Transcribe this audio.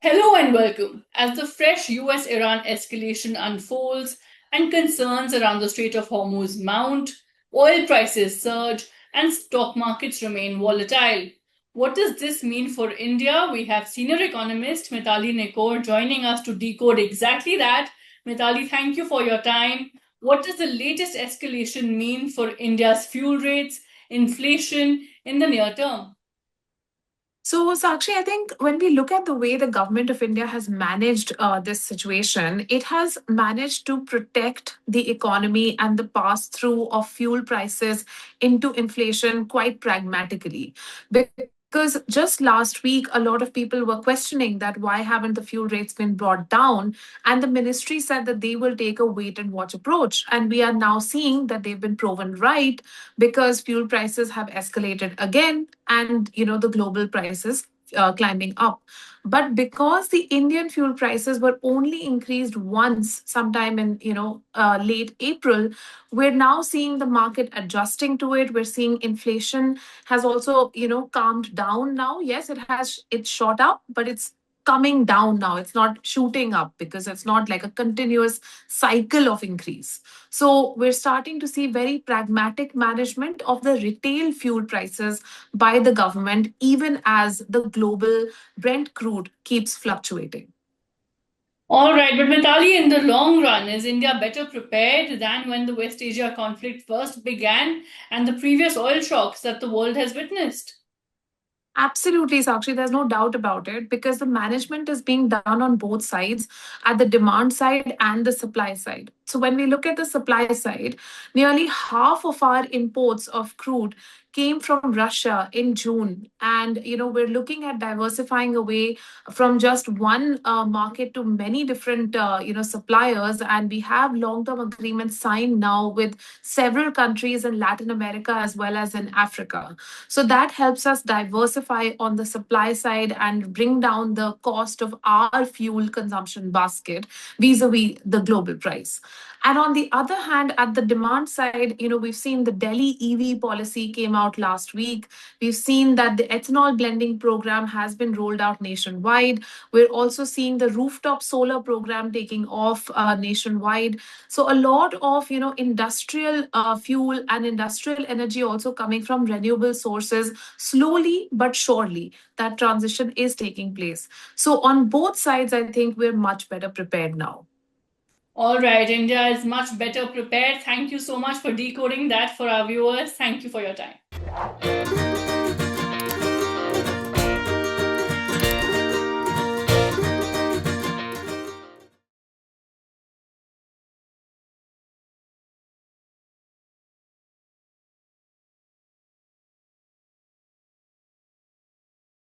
Hello and welcome. As the fresh US Iran escalation unfolds and concerns around the Strait of Hormuz mount, oil prices surge and stock markets remain volatile. What does this mean for India? We have senior economist Mitali Nikore joining us to decode exactly that. Mitali, thank you for your time. What does the latest escalation mean for India's fuel rates, inflation in the near term? So, Sakshi, I think when we look at the way the government of India has managed this situation, it has managed to protect the economy and the pass through of fuel prices into inflation quite pragmatically. Because just last week, a lot of people were questioning that why haven't the fuel rates been brought down? And the ministry said that they will take a wait and watch approach. And we are now seeing that they've been proven right because fuel prices have escalated again and the global prices climbing up. But because the Indian fuel prices were only increased once sometime in late April, we're now seeing the market adjusting to it. We're seeing inflation has also calmed down now. Yes, it's shot up, but it's coming down now. It's not shooting up because it's not like a continuous cycle of increase. So we're starting to see very pragmatic management of the retail fuel prices by the government, even as the global Brent crude keeps fluctuating. All right, but Mitali, in the long run, is India better prepared than when the West Asia conflict first began and the previous oil shocks that the world has witnessed? Absolutely, Sakshi. There's no doubt about it because the management is being done on both sides, at the demand side and the supply side. So, when we look at the supply side, nearly half of our imports of crude came from Russia in June. And, we're looking at diversifying away from just one market to many different, suppliers. And we have long term agreements signed now with several countries in Latin America as well as in Africa. So that helps us diversify on the supply side and bring down the cost of our fuel consumption basket vis-a-vis the global price. And on the other hand, at the demand side, we've seen the Delhi EV policy came out last week. We've seen that the ethanol blending program has been rolled out nationwide. We're also seeing the rooftop solar program taking off nationwide. So a lot of industrial fuel and industrial energy also coming from renewable sources. Slowly but surely, that transition is taking place. So on both sides, I think we're much better prepared now. All right, India is much better prepared. Thank you so much for decoding that for our viewers. Thank you for your time.